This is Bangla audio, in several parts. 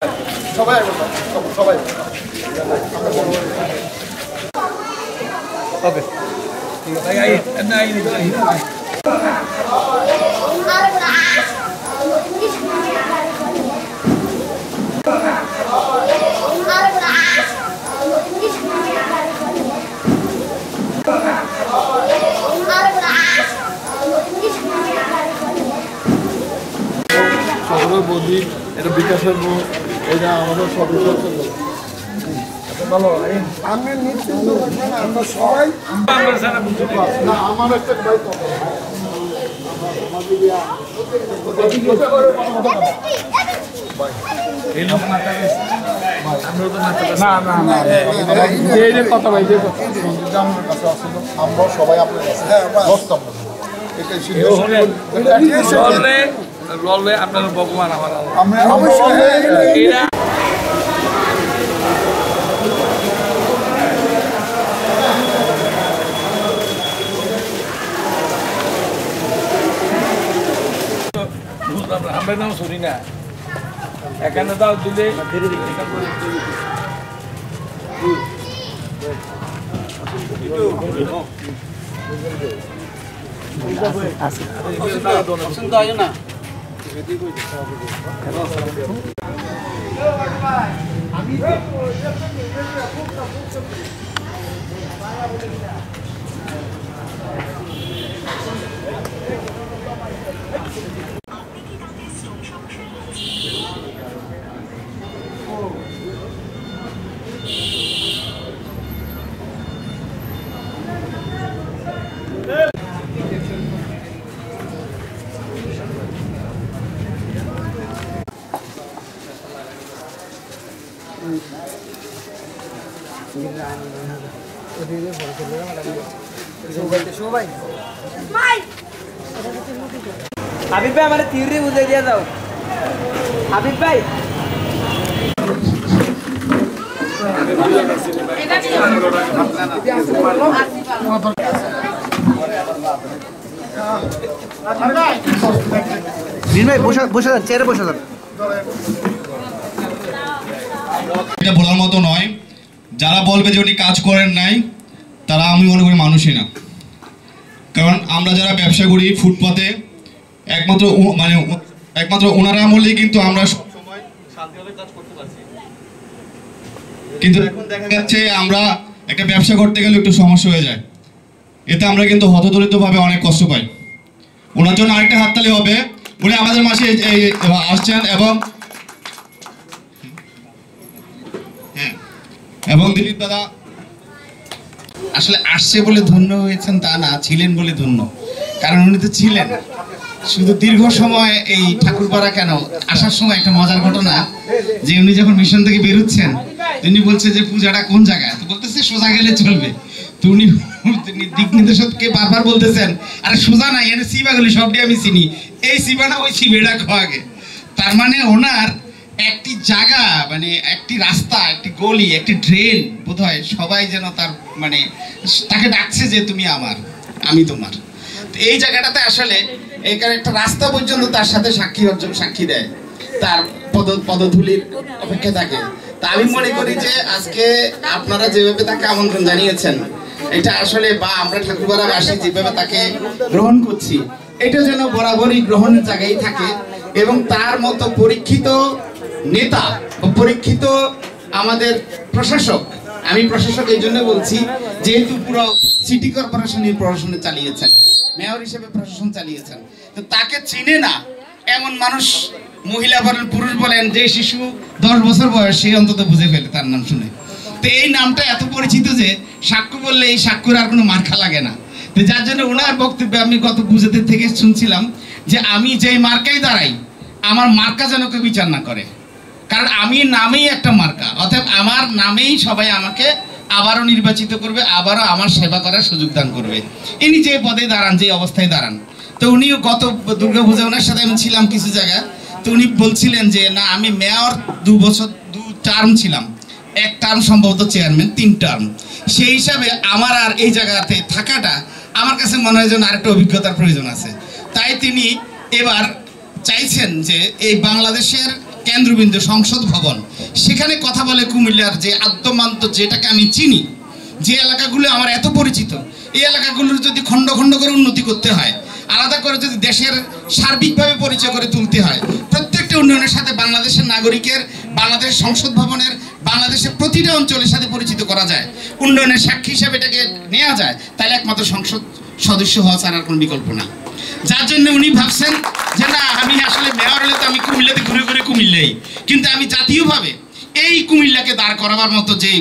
সবাই সবাই ওকে ঠিক আছে শহরের বৌদি এটা বিকাশের বউ এটা আমাদের সদস্য ভালো আমরা সবাই না আমার একটা বাইক কথা ভাই আমার কাছে আসলে আমরা সবাই আপনার কাছে বসতাম লড়লে আপনার ভগবান আমার আমরা নাম শুনি না এখানে দাও দিলে হাবিব ভাই আমার থিওরি বুঝে দিয়ে দাও হাবিব ভাই বসে যান চেয়ারে বসে যান এটা বলার মতো নয় যারা বলবে যে উনি কাজ করেন নাই তারা আমি মনে করি মানুষই না কারণ আমরা যারা ব্যবসা করি ফুটপাতে একমাত্র ওনারা আমলেই কিন্তু আমরা সবসময় শান্তিভাবে কাজ করতে পারছি কিন্তু এখন দেখা যাচ্ছে আমরা একটা ব্যবসা করতে গেলে একটু সমস্যা হয়ে যায় এতে আমরা কিন্তু হতদরিদ্রভাবে অনেক কষ্ট পাই ওনার জন্য আরেকটা হাততালি হবে উনি আমাদের মাসে আসছেন এবং দিলীপ দাদা আসলে আসছে বলে ধন্য হয়েছেন তা না ছিলেন বলে ধন্য কারণ উনি তো ছিলেন শুধু দীর্ঘ সময় এই ঠাকুরপাড়া কেন আসার সময় একটা মজার ঘটনা যে উনি যখন মিশন থেকে বেরোচ্ছেন উনি বলছে যে পূজাটা কোন জায়গায় তো বলতেছে সোজা গেলে চলবে তো উনি দিক নির্দেশককে বারবার বলতেছেন আরে সোজা নাই এনে সিবাগুলি সবটি আমি চিনি এই সিবা না ওই সিবেটা খাওয়াগে তার মানে ওনার একটি জায়গা মানে একটি রাস্তা একটি গলি একটি ড্রেন বোধহয় সবাই যেন তার মানে তাকে ডাকছে যে তুমি আমার আমি তোমার তো এই জায়গাটাতে আসলে এখানে একটা রাস্তা পর্যন্ত তার সাথে সাক্ষী দেয় তার পদধূলির অপেক্ষা থাকে তা আমি মনে করি যে আজকে আপনারা যেভাবে তাকে আমন্ত্রণ জানিয়েছেন এটা আসলে বা আমরা ঠাকুরপাড়াবাসী যেভাবে তাকে গ্রহণ করছি এটা যেন বরাবরই গ্রহণের জায়গায় থাকে এবং তার মতো পরীক্ষিত নেতা বা পরীক্ষিত আমাদের প্রশাসক আমি প্রশাসক এই জন্য বলছি যেহেতু পুরো সিটি কর্পোরেশনের প্রশাসনে চালিয়েছেন মেয়র হিসেবে প্রশাসন চালিয়েছেন তো তাকে চিনে না এমন মানুষ মহিলা বলেন পুরুষ বলেন যে শিশু 10 বছর বয়স সে অন্তত বুঝে ফেলে তার নাম শুনে তো এই নামটা এত পরিচিত যে সাক্ষ্য বললে এই সাক্ষ্যের আর কোনো মার্কা লাগে না তো যার জন্য ওনার বক্তব্যে আমি গত পুজোতে থেকে শুনছিলাম যে আমি যেই মার্কায় দাঁড়াই আমার মার্কা যেন কেউ বিচার না করে কারণ আমি নামেই একটা মার্কা অতএব আমার নামেই সবাই আমাকে আবারও নির্বাচিত করবে আবারও আমার সেবা করার সুযোগ দান করবে ইনি যে পদে দাঁড়ান যে অবস্থায় দাঁড়ান তো উনিও গত দুর্গাপূজা ওনার সাথে আমি ছিলাম কিছু জায়গায় তো উনি বলছিলেন যে না আমি মেয়র 2 বছর 2 টার্ম ছিলাম এক টার্ম সম্ভবত চেয়ারম্যান 3 টার্ম সেই হিসাবে আমার আর এই জায়গাতে থাকাটা আমার কাছে মনে হয় যেন আরেকটা অভিজ্ঞতার প্রয়োজন আছে তাই তিনি এবার চাইছেন যে এই বাংলাদেশের কেন্দ্রবিন্দু সংসদ ভবন, সেখানে কথা বলে কুমিল্লার যে আদ্যমান্ত, যেটাকে আমি চিনি, যে এলাকাগুলো আমার এত পরিচিত, এই এলাকাগুলোর যদি খণ্ড খণ্ড করে উন্নতি করতে হয়, আলাদা করে যদি দেশের সার্বিকভাবে পরিচয় করে তুলতে হয়, প্রত্যেকটা উন্নয়নের সাথে বাংলাদেশের নাগরিকের, বাংলাদেশ সংসদ ভবনের, বাংলাদেশের প্রতিটা অঞ্চলের সাথে পরিচিত করা যায়, উন্নয়নের সাক্ষী হিসাবে এটাকে নেওয়া যায়, তাহলে একমাত্র সংসদ সদস্য হওয়া ছাড়া আর কোনো বিকল্প নাই। যার জন্য উনি ভাবছেন যে না, আমি আসলে মেয়র হলে তো আমি কুমিল্লাতে ঘুরে ঘুরে কুমিল্লাই, কিন্তু আমি জাতীয়ভাবে এই কুমিল্লাকে দাঁড় করাবার মতো যে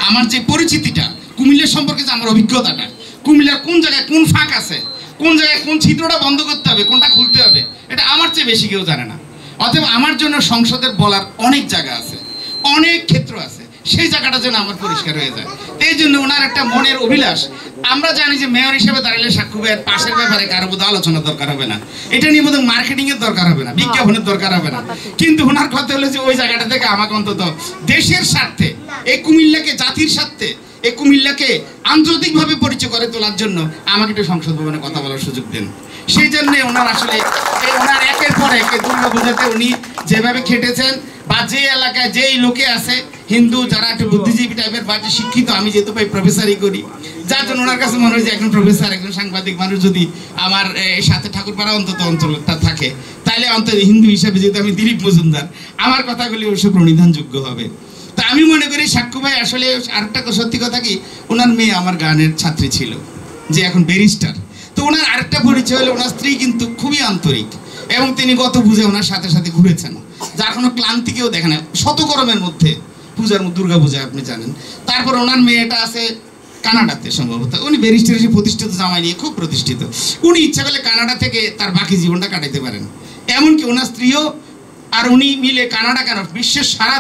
আমার যে পরিচিতিটা, কুমিল্লা সম্পর্কে যে আমার অভিজ্ঞতাটা, কুমিল্লার কোন জায়গায় কোন ফাঁক আছে, কোন জায়গায় কোন ছিদ্রটা বন্ধ করতে হবে, কোনটা খুলতে হবে, এটা আমার চেয়ে বেশি কেউ জানে না। অতএব আমার জন্য সংসদের বলার অনেক জায়গা আছে, অনেক ক্ষেত্র আছে, সেই জায়গাটা যেন আমার পরিষ্কার হয়ে যায়। এই জন্য ওনার একটা মনের অভিলাষ। আমরা জানি যে মেয়র হিসেবে দাঁড়ালে সাক্ষ্য ভাইয়ের পাশের ব্যাপারে কারো বোধ আলোচনা দরকার হবে না, এটা নিয়ে বোধ মার্কেটিং এর দরকার হবে না, বিজ্ঞাপনের দরকার হবে না, কিন্তু ওনার কথা হলো যে ওই জায়গাটা থেকে আমাকে অন্তত দেশের স্বার্থে, এই কুমিল্লাকে জাতির স্বার্থে, এই কুমিল্লাকে আন্তর্জাতিকভাবে পরিচয় করে তোলার জন্য আমাকে একটু সংসদ ভবনে কথা বলার সুযোগ দেন। সেই জন্য ওনার আসলে ওনার একের পর এক দুর্গাপূজাতে উনি যেভাবে খেটেছেন, বা যে এলাকায় যেই লোকে আছে হিন্দু যারা একটু বুদ্ধিজীবী টাইপের বা যে শিক্ষিত, আমি যেহেতু ভাই প্রফেসরই করি, যার জন্য ওনার কাছে মনে হয় যে একজন প্রফেসর, একজন সাংবাদিক মানুষ যদি আমার সাথে ঠাকুরপাড়া অন্তত অঞ্চলটা থাকে, তাহলে অন্তত হিন্দু হিসাবে যেহেতু আমি দিলীপ মজুমদার, আমার কথাগুলি অবশ্য প্রণিধানযোগ্য হবে। তা আমি মনে করি সাক্ষ্য ভাই আসলে আরেকটা সত্যি কথা কি, ওনার মেয়ে আমার গানের ছাত্রী ছিল, যে এখন ব্যারিস্টার। তো ওনার আরেকটা পরিচয় হলো ওনার স্ত্রী কিন্তু খুবই আন্তরিক, এবং তিনি গত পুজো ওনার সাথে সাথে ঘুরেছেন, যার কোনো ক্লান্তি কেউ দেখে না, শত গরমের মধ্যে পূজার দুর্গা পূজা আপনি জানেন। তারপর ওনার মেয়েটা আছে কানাডাতে সম্ভবত, উনি ব্যারিস্টার হিসেবে প্রতিষ্ঠিত, জামাই নিয়ে খুব প্রতিষ্ঠিত, উনি ইচ্ছা করলে কানাডা থেকে তার বাকি জীবনটা কাটাইতে পারেন। এমনকি ওনার স্ত্রীও আর উনি মিলে কানাডা কেন বিশ্বের সারা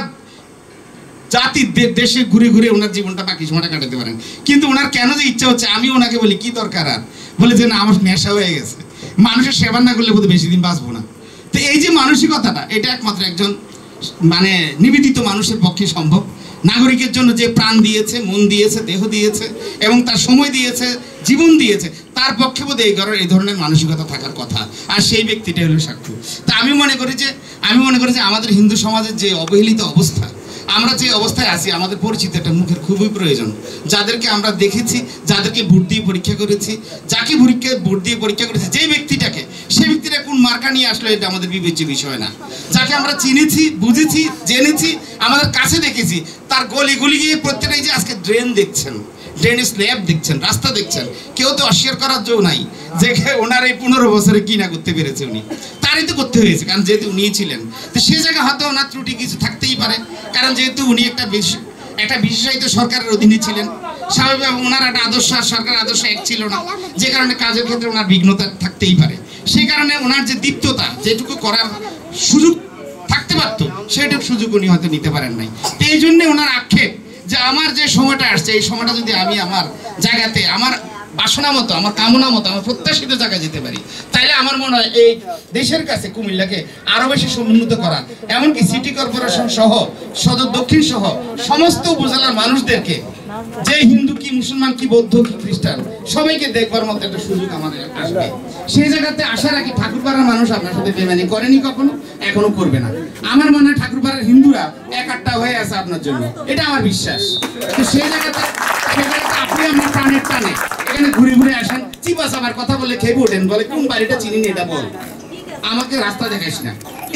জাতির দেশে ঘুরে ঘুরে ওনার জীবনটা বাকি সময়টা কাটাতে পারেন। কিন্তু ওনার কেন যে ইচ্ছা হচ্ছে, আমি ওনাকে বলি কি দরকার, আর বলে যে না আমার নেশা হয়ে গেছে, মানুষের সেবা না করলে বোধহয় বেশি দিন বাঁচবো না। তো এই যে মানসিকতাটা, এটা একমাত্র একজন মানে নিবেদিত মানুষের পক্ষে সম্ভব। নাগরিকের জন্য যে প্রাণ দিয়েছে, মন দিয়েছে, দেহ দিয়েছে এবং তার সময় দিয়েছে, জীবন দিয়েছে, তার পক্ষে বোধ এই ধরনের মানসিকতা থাকার কথা, আর সেই ব্যক্তিটা হলো সাক্ষ্য। তা আমি মনে করি যে আমাদের হিন্দু সমাজের যে অবহেলিত অবস্থা, আমরা যে অবস্থায় আছি, আমাদের পরিচিত একটা মুখের খুবই প্রয়োজন, যাদেরকে আমরা দেখেছি, যাদেরকে ভোট দিয়ে পরীক্ষা করেছি, যাকে ভোট দিয়ে পরীক্ষা করেছি, যে ব্যক্তিটাকে, সেই ব্যক্তিটা কোন মার্কা নিয়ে আসলো এটা আমাদের বিবেচ্য বিষয় না। যাকে আমরা চিনেছি, বুঝেছি, জেনেছি, আমাদের কাছে দেখেছি, তার গলি গিয়ে প্রত্যেকটাই যে আজকে ড্রেন দেখছেন, ড্রেনের স্ল্যাব দেখছেন, রাস্তা দেখছেন, কেউ তো অস্বীকার করার জন্য নাই যে ওনার এই 15 বছরে কি না করতে পেরেছে, উনি তারই তো করতে হয়েছে, কারণ যেহেতু উনি ছিলেন। তো সে জায়গায় হয়তো ওনার ত্রুটি কিছু থাকতেই পারে, কারণ যেহেতু উনি একটা বিশেষায়িত সরকারের অধীনে ছিলেন, স্বাভাবিক ওনার একটা আদর্শ আর সরকারের আদর্শ এক ছিল না, যে কারণে কাজের ক্ষেত্রে ওনার বিঘ্নতা থাকতেই পারে। সেই কারণে ওনার যে দীপ্ততা, যেটুকু করার সুযোগ থাকতে পারতো, সেটুকু সুযোগ উনি হয়তো নিতে পারেন নাই। তো এই জন্যে ওনার আক্ষেপ যে আমার যে সময়টা আসছে, এই সময়টা যদি আমি আমার জায়গাতে, আমার বাসনা মতো, আমার কামনা মতো, আমার প্রত্যাশিত জায়গায় যেতে পারি, তাইলে আমার মনে হয় এই দেশের কাছে কুমিল্লাকে আরো বেশি সমুন্নত করা, এমনকি সিটি কর্পোরেশন সহ, সদর দক্ষিণ সহ সমস্ত উপজেলার মানুষদেরকে, যে হিন্দু কি মুসলমান কি বৌদ্ধ কি খ্রিস্টান, সবাইকে দেখবার মতো একটা সুযোগ আমাদের আসবে। সেই জায়গাতে আসার আগে ঠাকুরপাড়ার মানুষ আপনার সাথে বেমানি করেনি কখনো, এখনো করবে না। আমার মনে হয় ঠাকুরপাড়ার হিন্দুরা একাট্টা হয়ে আছে আপনার জন্য, এটা আমার বিশ্বাস। তো সেই জায়গাতে আপনি আমার প্রাণের টানে এখানে ঘুরে ঘুরে আসেন, চিপাস আমার কথা বলে খেয়ে ওঠেন, বলে কোন বাড়িটা চিনি এটা বল, আমাকে রাস্তা দেখাইস না।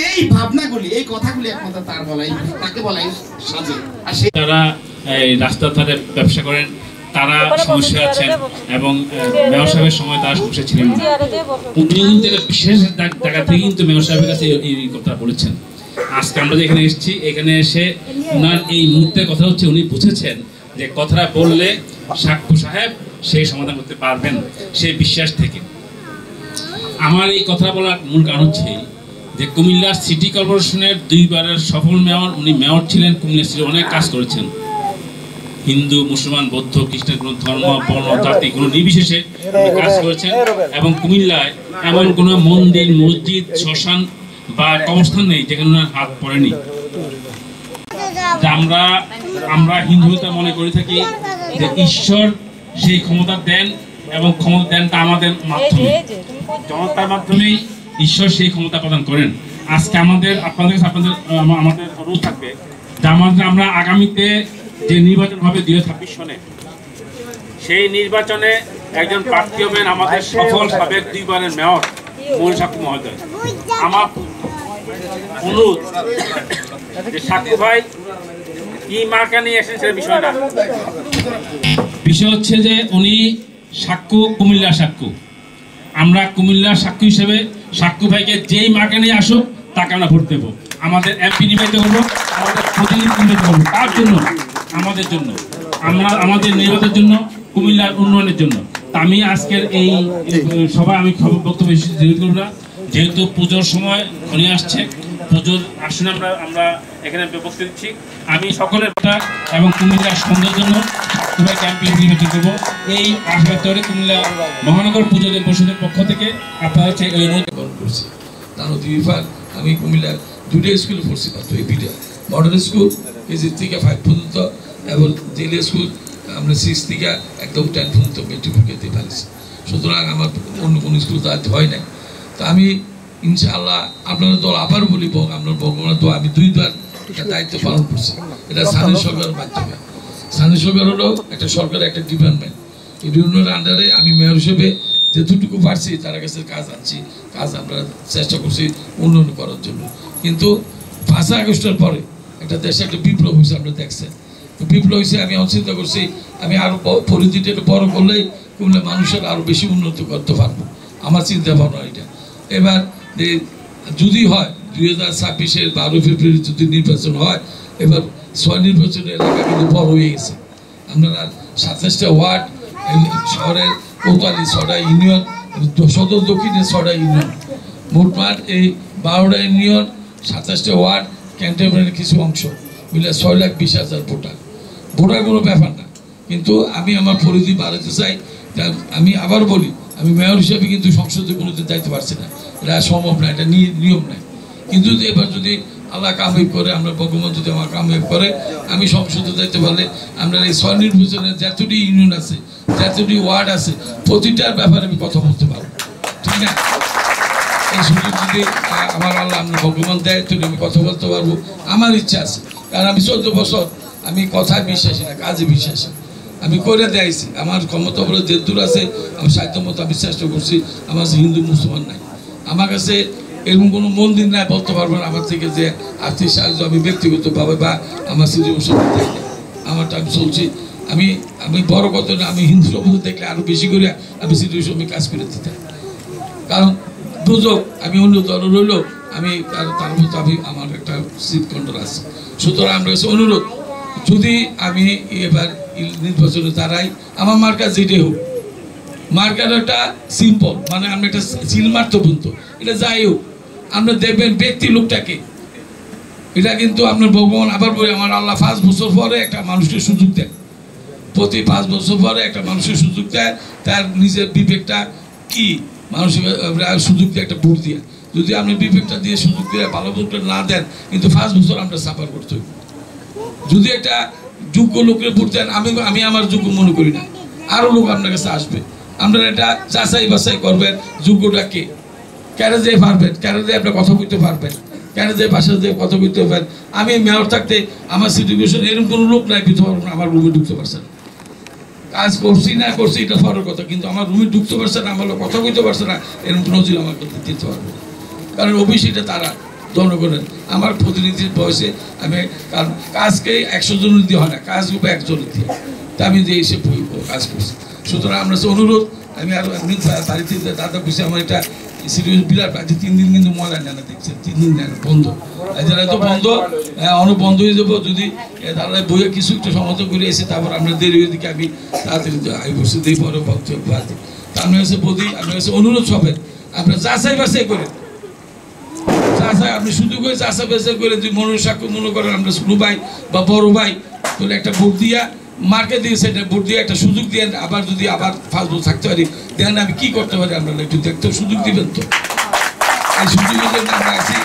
এই ভাবনাগুলি, এই কথাগুলি একমাত্র তার বলাই, তাকে বলাই সাজে। আর তারা এই রাস্তার ধারে ব্যবসা করেন, তারা সমস্যা আছেন, এবং মেয়র সাহেবের সময় তারা সমস্যা ছিলেন না। উনি কিন্তু একটা বিশেষ জায়গা থেকে কিন্তু মেয়র সাহেবের কাছে এই কথা বলেছেন। আজকে আমরা যে এখানে এসেছি, এখানে এসে ওনার এই মুহূর্তের কথা হচ্ছে, উনি বুঝেছেন যে কথাটা বললে সাক্ষ্য সাহেব সেই সমাধান করতে পারবেন, সেই বিশ্বাস থেকে। আমার এই কথা বলার মূল কারণ হচ্ছে যে কুমিল্লা সিটি কর্পোরেশনের 2 বারের সফল মেয়র, উনি মেয়র ছিলেন, কুমিল্লা সিটি অনেক কাজ করেছেন, হিন্দু মুসলমান বৌদ্ধ খ্রিস্টান কোনো ধর্ম বর্ণ জাতি কোনো নির্বিশেষে কাজ করেছেন। এবং কুমিল্লায় এমন কোনো মন্দির মসজিদ শ্মশান বা কবরস্থান নেই যেখানে ওনার হাত পড়েনি। আমরা হিন্দুতা মনে করে থাকি যে ঈশ্বর সেই ক্ষমতা দেন, এবং ক্ষমতা দেন তা আমাদের মাধ্যমে, জনতার মাধ্যমেই ঈশ্বর সেই ক্ষমতা প্রদান করেন। আজকে আমাদের আপনাদের আমাদের অনুরোধ থাকবে যে আমরা আগামীতে যে নির্বাচন হবে 2026 সনে সেই নির্বাচনে একজন প্রার্থী হবেন আমাদের সফল সাবেক 2 বারের মেয়র মনির সাক্কু মহোদয়। আমার অনুরোধ যে সাক্কু ভাই কি মার্কা নিয়ে এসেছেন সে বিষয় হচ্ছে যে উনি সাক্কু কুমিল্লা সাক্কু, আমরা কুমিল্লার সাক্কু হিসেবে সাক্কু ভাইকে যেই মার্কা নিয়ে আসুক তাকে আমরা ভোট দেবো। আমাদের এমপি নির্বাচিত করবো, আমাদের প্রতিনিধি নির্বাচিত করবো, তার জন্য আমাদের জন্য আমরা আমাদের নির্বাচনের জন্য কুমিল্লার উন্নয়নের জন্য। আমি আজকের এই সভায় আমি বক্তব্য করব না, যেহেতু পুজোর সময় উনি আসছে, পুজোর আসনে আমরা এখানে বক্তব্য দিচ্ছি। আমি সকলের কথা এবং কুমিল্লার সৌন্দর্যের জন্য সবাই ক্যাম্পে নির্বাচন করবো এই আশা তৈরি কুমিল্লা মহানগর পুজো পরিষদের পক্ষ থেকে আপনারা হচ্ছে এই অনুরোধ করছি। তার অতিবিভাগ আমি কুমিল্লার 2টা স্কুলে পড়ছি, মাত্র এই 2টা মডার্ন স্কুল কেজি থেকে 5 পর্যন্ত এবং জেলে স্কুল আমরা 6 থেকে একদম 10 পর্যন্ত মেট্রিক দিতে পারছি। সুতরাং আমার অন্য কোনো স্কুল যাতে হয় নাই। তা আমি ইনশাআল্লাহ আপনাদের দল আবার বলিব, আপনার ভগবানের দোয়া আমি 2বার এটা দায়িত্ব পালন করছি। এটা স্থানীয় সরকারের মাধ্যমে, স্থানীয় সরকার হলো একটা সরকারের একটা ডিপার্টমেন্ট, এই ডিপার্টমেন্টের আন্ডারে আমি মেয়র হিসেবে যেটুকু পারছি তার কাছে কাজ আনছি, কাজ আমরা চেষ্টা করছি উন্নয়ন করার জন্য। কিন্তু 5 আগস্টের পরে একটা দেশে একটা বিপ্লব হয়েছে, আপনারা দেখছেন বিপ্লব হয়েছে। আমি চিন্তা করছি আমি আরও পরিধিটা একটু বড় করলেই কুমিল্লা মানুষের আরও বেশি উন্নতি করতে পারবো, আমার চিন্তা ভাবনা এটা। এবার যদি হয় 2026-এর 12 ফেব্রুয়ারি যদি নির্বাচন হয়, এবার 6 নির্বাচনের এলাকা কিন্তু বড় হয়ে গেছে। আপনারা 27টা ওয়ার্ড শহরের 44টা ইউনিয়ন, সদর দক্ষিণের 6টা ইউনিয়ন, মোটমাট এই 12টা ইউনিয়ন 27টা ওয়ার্ড ক্যান্টনমেন্টের কিছু অংশ মিলে 6,20,000 ভোটার। ভোটার কোনো ব্যাপার না, কিন্তু আমি আমার পরিধি বাড়াতে চাই। আমি আবার বলি, আমি মেয়র হিসেবে কিন্তু সংসদে কোনোদিন যাইতে পারছি না, এটা সম্ভব না, এটা নিয়ম নাই। কিন্তু এবার যদি আল্লাহ কামিয়াব করে, আমরা ভগবান যদি আমার কামিয়াব করে, আমি সংসদে যাইতে পারলে আমরা এই 6 নির্বাচনের যতটি ইউনিয়ন আছে, যতটি ওয়ার্ড আছে, প্রতিটার ব্যাপারে আমি কথা বলতে পারবো, ঠিক না? এই সুযোগ যদি আমার আল্লাহ আমরা ভগবান দেয় তাহলে আমি কথা বলতে পারবো, আমার ইচ্ছা আছে। কারণ আমি 14 বছর আমি কথায় বিশ্বাসী না, কাজে বিশ্বাসী। আমি করে দিয়েছি, আমার ক্ষমতা বলে যে দূর আছে, আমি সাধ্য মতো আমি চেষ্টা করছি। আমার হিন্দু মুসলমান নাই, আমার কাছে এরকম কোনো মন্দির নাই বলতে পারবো না আমার থেকে যে আর্থিক সাহায্য আমি ব্যক্তিগতভাবে বা আমার সিচুয়েশন দেয় না। আমারটা আমি চলছি। আমি বড় কথা না, আমি হিন্দু সমাজ দেখলে আরও বেশি করে আমি সিচুয়েশন কাজ করে দিতাম। কারণ দুযোগ আমি অন্য দল রইল, আমি তার মতো আমি আমার একটা সিট কন্ট্রোল আছে। সুতরাং আমার কাছে অনুরোধ, যদি আমি এবার নির্বাচনে দাঁড়াই, আমার মার্কা যেটাই হোক, মার্কার একটা সিম্পল, মানে আমরা একটা সিল মারতে পর্যন্ত এটা যাই হোক, আমরা দেখবেন ব্যক্তি লোকটাকে, এটা কিন্তু আপনার ভগবান আবার বলে আমার আল্লাহ 5 বছর পরে একটা মানুষকে সুযোগ দেয়, প্রতি 5 বছর পরে একটা মানুষের সুযোগ দেয়, তার নিজের বিবেকটা কি মানুষের সুযোগ দিয়ে একটা ভোট দিয়ে, যদি আপনি বিবেকটা দিয়ে সুযোগ দিয়ে ভালো ভোটটা না দেন, কিন্তু 5 বছর আমরা সাফার করতে হবে। যদি একটা যোগ্য লোকের ভোট দেন, আমি আমার যোগ্য মনে করি না, আরও লোক আপনার কাছে আসবে। আপনারা এটা যাচাই বাছাই করবেন, যোগ্যটা কে, কেন যে পারবেন, কেন যে আপনি কথা বলতে পারবেন, কেন যে ভাষা দিয়ে কথা বলতে পারবেন। আমি মেয়র থাকতে আমার সিচুয়েশন এরকম কোনো লোক নাই দিতে পারবো না, আমার রুমে ঢুকতে পারছে না। কাজ করছি না করছি এটা ফরের কথা, কিন্তু আমার রুমে ঢুকতে পারছে না, আমার কথা বলতে পারছে না, এরকম নজির আমার দিতে পারবো না। কারণ অফিসিটা তারা জনগণের, আমার প্রতিনিধির বয়সে আমি, কারণ কাজকে 100 জনের দিয়ে হয় না, কাজ রূপে 1 জনের দিয়ে, তা আমি যে এসে কাজ করছি। সুতরাং আমরা অনুরোধ, আমি আরও একদিন বাড়িতে দাদা বুঝে আমার এটা সিরিয়াস বিরাট আছে, 3 দিন কিন্তু ময়লা নেয় না, দেখছেন 3 দিন নেয় না, বন্ধ। যারা তো বন্ধ, অনেক বন্ধ হয়ে যাবো, যদি তারা বইয়ে কিছু একটু সমাধান করে এসে তারপর আমরা দেরি হয়ে দিকে আমি তাড়াতাড়ি বসে দিই, পরে বক্তব্য বাদে। তা আপনার কাছে বলি, আপনার কাছে অনুরোধ সবেন, আপনার যাচাই বাছাই করেন, আপনি শুধু করে চাষা বেচা করে যদি মনের সাক্ষ্য মনে করেন আমরা ছোট ভাই বা বড় ভাই, তাহলে একটা ভোট দিয়া মার্কে দিয়ে সেটা ভোট দিয়ে একটা সুযোগ দিয়ে, আবার যদি আবার 5 বছর থাকতে পারি, দেখেন আমি কি করতে পারি, আপনারা একটু দেখতে সুযোগ দিবেন। তো এই সুযোগের জন্য আমরা আছি।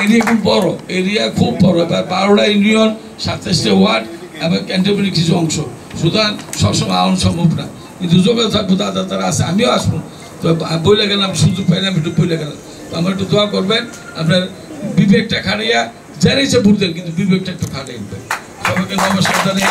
এরিয়া খুব বড়, এরিয়া খুব বড়, এবার 12টা ইউনিয়ন, 27টা ওয়ার্ড এবং ক্যান্টনমেন্টের কিছু অংশ। সুতরাং সবসময় আওয়ানো সম্ভব না, কিন্তু যোগাযোগ থাকবো, দাদা তারা আছে, আমিও আসবো। তো বইলে গেলাম, সুযোগ পাইলাম, একটু বইলে গেলাম। তো আমার একটু দোয়া করবেন, আপনার বিবেকটা খাটিয়া যারা ইচ্ছে ভোট দেন, কিন্তু বিবেকটা একটু খাটিয়ে দেবেন। সবাইকে নমস্কার জানিয়ে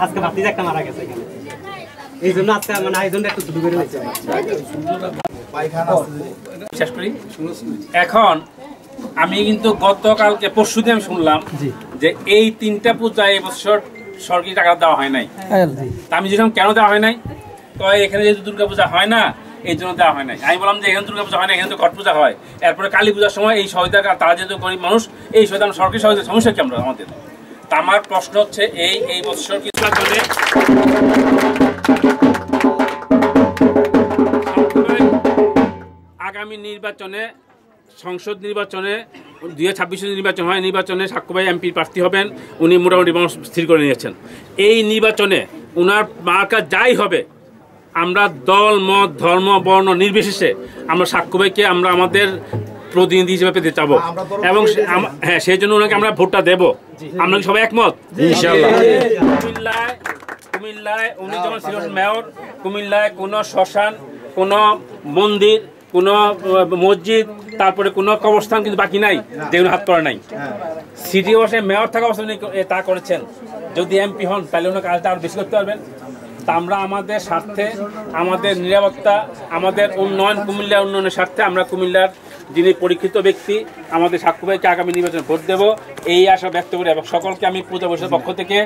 আজকে ভাবতে একটা মারা গেছে এখানে, এই জন্য আজকে মানে আয়োজনটা একটু ছোট করে হয়েছে। শেষ করি। এখন আমি কিন্তু গতকালকে পরশুদিন আমি শুনলাম যে এই 3টা পূজা এই বছর সরকারি টাকা দেওয়া হয় নাই। তা আমি যেরকম কেন দেওয়া হয় নাই, তো এখানে যেহেতু দুর্গা পূজা হয় না এই জন্য দেওয়া হয় নাই। আমি বললাম যে এখানে দুর্গা পূজা হয় না, এখানে তো ঘট পূজা হয়, এরপরে কালী পূজার সময় এই সহায়তা, তারা যেহেতু গরিব মানুষ, এই সহায়তা সরকারি সহায়তা সমস্যা কি আমরা আমাদের। তা আমার প্রশ্ন হচ্ছে এই বছর কিছু চলে আগামী নির্বাচনে, সংসদ নির্বাচনে 2026 নির্বাচন হয়, নির্বাচনে সাক্ষ্য ভাই এমপি প্রার্থী হবেন, উনি মোটামুটি মানুষ স্থির করে নিয়েছেন। এই নির্বাচনে উনার মার্কা যাই হবে, আমরা দল মত ধর্ম বর্ণ নির্বিশেষে আমরা সাক্ষ্য ভাইকে আমরা আমাদের প্রতিনিধি হিসেবে পেতে চাবো, এবং হ্যাঁ সেই জন্য ওনাকে আমরা ভোটটা দেবো। আমরা কি সবাই একমত? ইনশাআল্লাহ। কুমিল্লায় উনি যখন ছিলেন মেয়র, কুমিল্লায় কোনো শ্মশান, কোনো মন্দির, কোনো মসজিদ, তারপরে কোনো কবরস্থান কিন্তু বাকি নাই যেগুলো হাত করা নাই। সিটি বসে মেয়র থাকা অবস্থা উনি তা করেছেন। যদি এমপি হন তাহলে উনি কাজটা আরো বেশি করতে পারবেন। তা আমরা আমাদের স্বার্থে, আমাদের নিরাপত্তা, আমাদের উন্নয়ন, কুমিল্লার উন্নয়নের স্বার্থে আমরা কুমিল্লার যিনি পরীক্ষিত ব্যক্তি আমাদের সাক্ষ্য ভাইকে আগামী নির্বাচনে ভোট দেবো এই আশা ব্যক্ত করি। এবং সকলকে আমি পূজা পরিষদের পক্ষ থেকে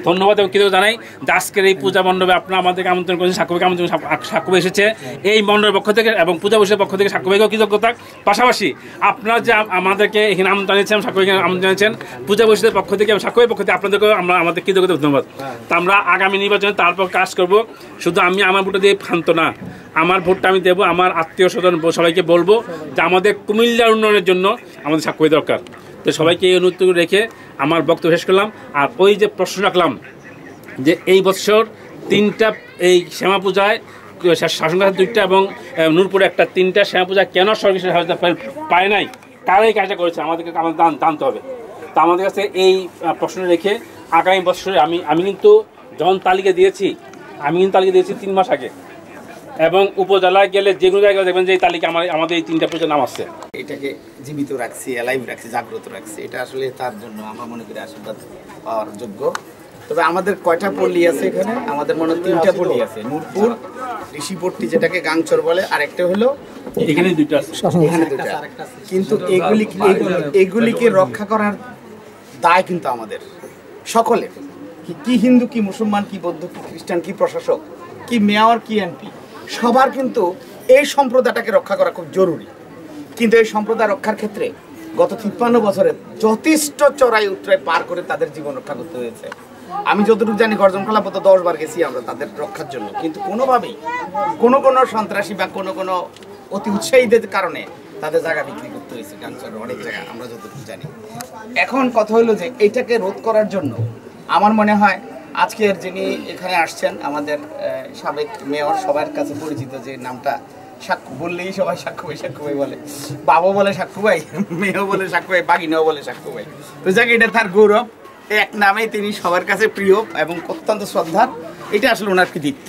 ধন্যবাদ এবং কৃতজ্ঞতা জানাই যে আজকের এই পূজা মণ্ডপে আপনারা আমাদেরকে আমন্ত্রণ করেছেন, সাক্ষ্য ভাইকে আমন্ত্রণ, সাক্ষ্য ভাই এসেছে এই মণ্ডপের পক্ষ থেকে এবং পূজা পরিষদের পক্ষ থেকে সাক্ষ্য ভাইকেও কৃতজ্ঞতা। পাশাপাশি আপনারা যে আমাদেরকে এখানে আমন্ত্রণ জানিয়েছেন, সাক্ষ্য ভাইকে আমন্ত্রণ জানিয়েছেন, পূজা পরিষদের পক্ষ থেকে এবং সাক্ষ্য ভাইয়ের পক্ষ থেকে আপনাদেরকেও আমরা আমাদের কৃতজ্ঞতা ধন্যবাদ। তা আমরা আগামী নির্বাচনে তারপর কাজ করব। শুধু আমি আমার ভোটটা দিয়ে ক্ষান্ত না, আমার ভোটটা আমি দেবো, আমার আত্মীয় স্বজন সবাইকে বলবো যে আমাদের কুমিল্লার উন্নয়নের জন্য আমাদের সাক্ষ্য ভাই দরকার। তো সবাইকে এই অনুরোধ রেখে আমার বক্তব্য শেষ করলাম। আর ওই যে প্রশ্ন রাখলাম যে এই বছর 3টা এই শ্যামা পূজায় শাসনঘাট 2টা এবং নূরপুরে একটা, 3টা শ্যামা পূজা কেন সরকারি সহায়তা পায় নাই, কারা এই কাজটা করেছে আমাদেরকে আমাদের জানতে হবে। তা আমাদের কাছে এই প্রশ্ন রেখে আগামী বছরে আমি কিন্তু যখন তালিকা দিয়েছি, 3 মাস আগে, এবং উপজেলায় গেলে যেগুলো জায়গায় দেখবেন যে এই তালিকা আমাদের এই 3টা পূজার নাম আসছে। এটাকে জীবিত রাখছি, অ্যালাইভ রাখছি, জাগ্রত রাখছি, এটা আসলে তার জন্য আমরা মনে করি আশীর্বাদ পাওয়ার যোগ্য। তবে আমাদের কয়টা পল্লী আছে এখানে? আমাদের মনে হয় 3টা পল্লী আছে, নূরপুর, ঋষিপট্টি যেটাকে গাংচর বলে, আরেকটা হলো এখানে 2টা আছে, এখানে 2টা। কিন্তু এগুলিকে রক্ষা করার দায় কিন্তু আমাদের সকলের, কি হিন্দু, কি মুসলমান, কি বৌদ্ধ, কি খ্রিস্টান, কি প্রশাসক, কি মেয়র, কি এমপি, সবার কিন্তু এই সম্প্রদায়টাকে রক্ষা করা খুব জরুরি। কিন্তু এই সম্প্রদায় রক্ষার ক্ষেত্রে গত 53 বছরে যথেষ্ট চড়াই উতরাই পার করে তাদের জীবন রক্ষা করতে হয়েছে। আমি যতটুকু জানি গর্জন কলা পথে 10 বার গেছি আমরা তাদের রক্ষার জন্য, কিন্তু কোনোভাবেই কোনো সন্ত্রাসী বা কোনো অতি উৎসাহীদের কারণে তাদের জায়গা বিক্রি করতে হয়েছে গাংচরের অনেক জায়গা আমরা যতটুকু জানি। এখন কথা হলো যে এইটাকে রোধ করার জন্য আমার মনে হয় আজকের যিনি এখানে আসছেন আমাদের সাবেক মেয়র, সবার কাছে পরিচিত যে নামটা সাক্ষ্য বললেই সবাই সাক্ষ্য ভাই বলে, বাবা বলে সাক্ষ্য ভাই, মেয়েও বলে সাক্ষ্য ভাই, বাগিনাও বলে সাক্ষ্য ভাই। তো যাক এটা তার গৌরব, এক নামেই তিনি সবার কাছে প্রিয় এবং অত্যন্ত শ্রদ্ধার। এটা আসলে ওনার কৃতিত্ব।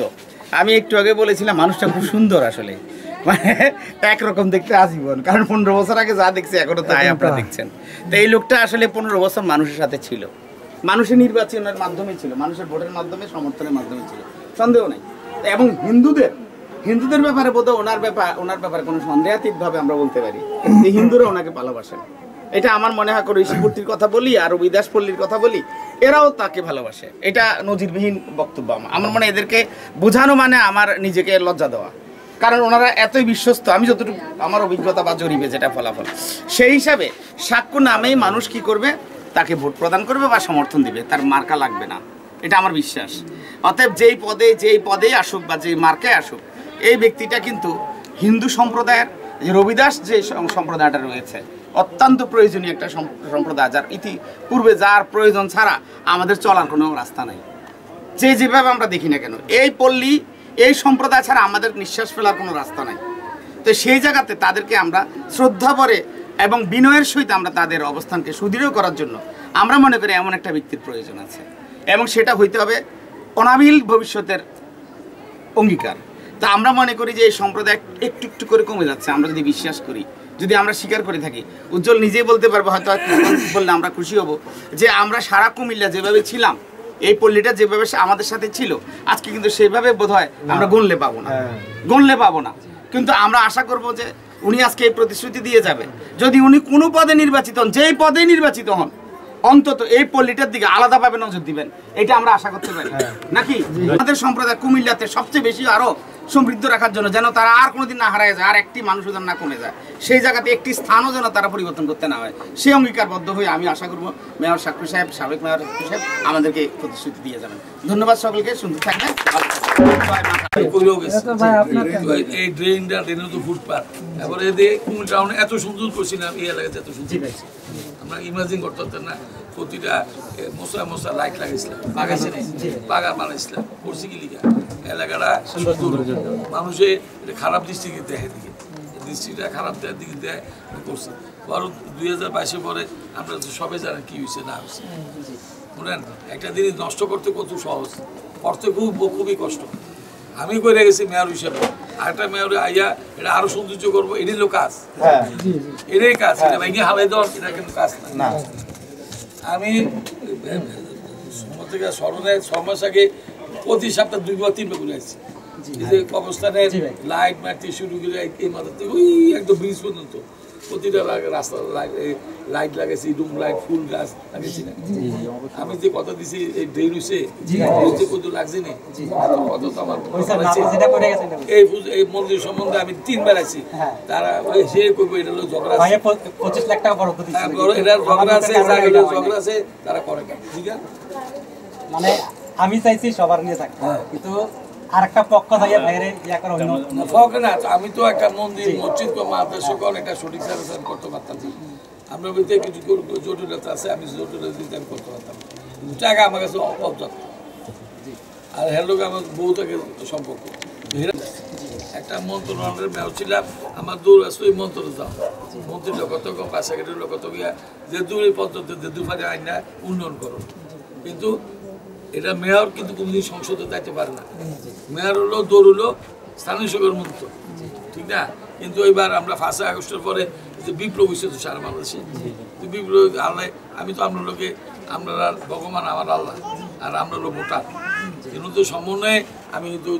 আমি একটু আগে বলেছিলাম মানুষটা খুব সুন্দর, আসলে মানে একরকম দেখতে আজীবন, কারণ 15 বছর আগে যা দেখছি এখনো তাই আপনারা দেখছেন। তো এই লোকটা আসলে 15 বছর মানুষের সাথে ছিল, মানুষের নির্বাচনের মাধ্যমে ছিল, মানুষের ভোটের মাধ্যমে, সমর্থনের মাধ্যমে ছিল, সন্দেহ নেই। এবং হিন্দুদের ব্যাপারে বোধহয় ওনার ব্যাপারে কোনো সন্দেহাতীতভাবে আমরা বলতে পারি যে হিন্দুরা ওনাকে ভালোবাসেন। এটা আমার মনে হয় করে ঋষিমূর্তির কথা বলি আর রবিদাস পল্লীর কথা বলি, এরাও তাকে ভালোবাসে। এটা নজিরবিহীন বক্তব্য। আমার মনে এদেরকে বোঝানো মানে আমার নিজেকে লজ্জা দেওয়া, কারণ ওনারা এতই বিশ্বস্ত। আমি যতটুকু আমার অভিজ্ঞতা বা জরিপে যেটা ফলাফল, সেই হিসাবে সাক্ষ্য নামেই মানুষ কি করবে, তাকে ভোট প্রদান করবে বা সমর্থন দিবে, তার মার্কা লাগবে না, এটা আমার বিশ্বাস। অতএব যেই পদে আসুক বা যেই মার্কায় আসুক, এই ব্যক্তিটা কিন্তু হিন্দু সম্প্রদায়ের রবিদাস যে সম্প্রদায়টা রয়েছে অত্যন্ত প্রয়োজনীয় একটা সম্প্রদায়, যার পূর্বে যার প্রয়োজন ছাড়া আমাদের চলার কোনো রাস্তা নাই। যেভাবে আমরা দেখি না কেন, এই পল্লী এই সম্প্রদায় ছাড়া আমাদের নিঃশ্বাস ফেলার কোনো রাস্তা নাই। তো সেই জায়গাতে তাদেরকে আমরা শ্রদ্ধা করে এবং বিনয়ের সহিত আমরা তাদের অবস্থানকে সুদৃঢ় করার জন্য আমরা মনে করি এমন একটা ব্যক্তির প্রয়োজন আছে, এবং সেটা হইতে হবে অনাবিল ভবিষ্যতের অঙ্গীকার। তা আমরা মনে করি যে এই সম্প্রদায় একটু একটু করে কমে যাচ্ছে, আমরা যদি বিশ্বাস করি, যদি আমরা স্বীকার করে থাকি। উজ্জ্বল নিজেই বলতে পারবো, হয়তো বললে আমরা খুশি হব, যে আমরা সারা কুমিল্লা যেভাবে ছিলাম, এই পল্লীটা যেভাবে আমাদের সাথে ছিল, আজকে কিন্তু সেভাবে বোধহয় আমরা গণলে পাবো না। কিন্তু আমরা আশা করব যে উনি আজকে এই প্রতিশ্রুতি দিয়ে যাবেন, যদি উনি কোনো পদে নির্বাচিত হন, যেই পদে নির্বাচিত হন, অন্তত এই পল্লীটার দিকে আলাদাভাবে নজর দিবেন, এটা আমরা আশা করতে পারি নাকি? আমাদের সম্প্রদায় কুমিল্লাতে সবচেয়ে বেশি আরো সমৃদ্ধ রাখার জন্য, যেন তারা আর কোনোদিন না হারায় যায়, আর একটি মানুষও যেন না কমে যায়, সেই জায়গাতে একটি স্থানও যেন তারা পরিবর্তন করতে না হয়, সেই অঙ্গীকারবদ্ধ হয়ে আমি আশা করবো মেয়র সাক্ষী সাহেব, সাবেক মেয়র সাক্ষী সাহেব আমাদেরকে প্রতিশ্রুতি দিয়ে যাবেন। ধন্যবাদ সকলকে, সুন্দর থাকবেন। এই ড্রেনটা তো ফুটপাথ, এবার এদের কুমিল্লা টাউনে এত সুন্দর করছি না, এই এলাকাতে এত সুন্দর আমরা ইমাজিন করতে পারতাম না। প্রতিটা মশা লাইট লাগাইছিলাম, বাগা বানাইছিলাম, করছি কি লিখা এলাকাটা মানুষের খারাপ দৃষ্টিকে দেখে দিকে, দৃষ্টিটা খারাপ দেওয়ার দিকে দেয় করছে। বরং 2022 পরে আমরা সবাই জানেন কি হয়েছে না হয়েছে। বুঝলেন, একটা জিনিস নষ্ট করতে কত সহজ, করতে খুবই কষ্ট। আমি করে গেছি মেয়র হিসেবে, আরেকটা মেয়রে আইয়া এটা আরো সৌন্দর্য করবো, এটাই লোক কাজ, এটাই কাজ, এটা ভেঙে হালাই দেওয়ার এটা কিন্তু কাজ না। আমি থেকে স্মরণে 6 মাস আগে প্রতি সপ্তাহে 2 বা 3 বার ঘুরে আসছি। কবরস্থানের লাইট মারতে শুরু করে এই মাথা থেকে ওই একদম ব্রিজ পর্যন্ত প্রতিটা রাস্তা লাইট লাগাইছি, ডুম লাইট, ফুল গাছ লাগাইছি না। আমি যে কথা দিছি এই ড্রেন হইছে কত লাগছে না, কত তো আমার এই মন্দির সম্বন্ধে আমি 3 বার আছি, তারা সে করবো এটা হলো ঝগড়া আছে, 25 লাখ টাকা বরাদ্দ দিয়েছে, এটা ঝগড়া আছে, ঝগড়া আছে, তারা করে না। ঠিক আছে, মানে আমি চাইছি সবার নিয়ে থাকতে, কিন্তু আরেকটা পক্ষ থেকে বাইরে ইয়া করা হলো না। আমি তো একটা মন্দির মসজিদ মাদ্রাসা একটা সঠিক সার্ভিস করতে পারতাম, আমরা ভিতরে কিছু জটিলতা আছে, আমি জটিলতা আমি করতে পারতাম, কিন্তু টাকা আমার কাছে অপর্যাপ্ত। আর হের লোক আমার বউ থেকে সম্পর্ক, একটা মন্ত্রণালয়ের মেয়র ছিলাম, আমার দূর আসতো এই মন্ত্র যাও, মন্ত্রীর লোক কত পাঁচ সেক্রেটারির লোক কত গিয়া যে দূরে পদ্ধতি যে দুফারে আইন না উন্নয়ন করো, কিন্তু এটা মেয়র কিন্তু কোনোদিন সংসদে যাইতে পারে না। মেয়র হলো দৌড় হলো স্থানীয় সরকারের মূলত, ঠিক না? কিন্তু এবার আমরা 5 আগস্টের পরে যে বিপ্লব হয়েছে তো সারা বাংলাদেশে, বিপ্লব আল্লাহ, আমি তো আপনার লোকে, আপনারা ভগবান আমার আল্লাহ, আর আমরা লোক ভোটার, কিন্তু সমন্বয়ে আমি কিন্তু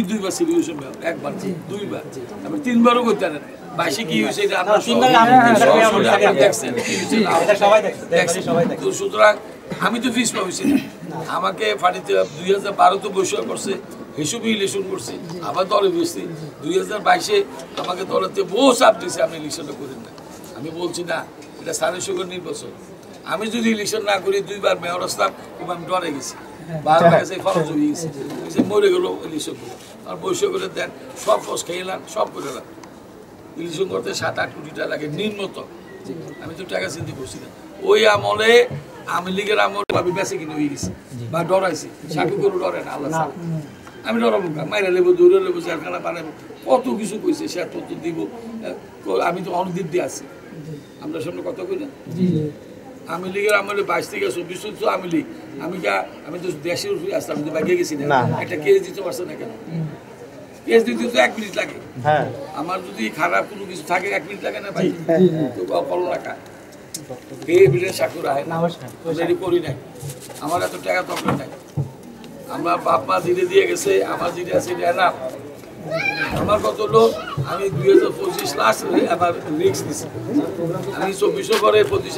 দুইবার সিলেকশন মেয়র, একবার 2বার, আমি 3বারও করতে পারেন। 22 কি হয়েছে এটা আপনারা দেখছেন, সুতরাং আমি তো ফিস পাইছি না, আমাকে ফাটিতে 2012 বৈশাখ করছে, হিসুবি ইলেকশন করছি, আবার দলে বসছি, 2022 আমাকে দলেতে বহু চাপ দিয়েছে, আমি ইলেকশনটা করি না। আমি বলছি না এটা স্থানীয় সরকার নির্বাচন। আমি যদি ইলেকশন না করি 2 বার মেয়র আসতাম এবং আমি ডরে গেছি, বারবার কাছে ফরজ হয়ে গেছে, মরে গেল ইলেকশন করে। আর বৈশ্য করে দেন সব ফস খেয়েলাম, সব করে এলাম। ইলেকশন করতে 7-8 কোটি টাকা লাগে নিম্নত। আমি তো টাকা চিন্তা করছি না। ওই আমলে আমি লীগের আমলে আমি বেঁচে কিনে হয়ে গেছি বা ডরাইছি। সাকু করে ডরে না আল্লাহ ছাড়া। আমি ডরাবো না, মাইরা লেবো, দৌড়ে লেবো, জেলখানা বানাবো, কত কিছু কইছে, সে তত দিব। আমি তো অনেকদিন দিয়ে আছি, আমরা সামনে কথা কই না। আমি লীগের আমলে 22 থেকে 24 তো আমি লীগ। আমি তো দেশের উপরে আসতাম, আমি তো বাইকে গেছি না। একটা কেস দিতে পারছে না কেন? কেস দিতে তো 1 মিনিট লাগে। আমার যদি খারাপ কোনো কিছু থাকে 1 মিনিট লাগে না ভাই? তো কল রাখা কে বিলে সাকুর আহে না, আমি করি নাই। আমার এত টাকা দরকার নাই। আমার বাপ মা ধীরে দিয়ে গেছে, আমার ধীরে আছে না। আমার কত লোক, আমি 2025 লাস্ট আমার রিক্স দিছি। আমি 24 পরে 25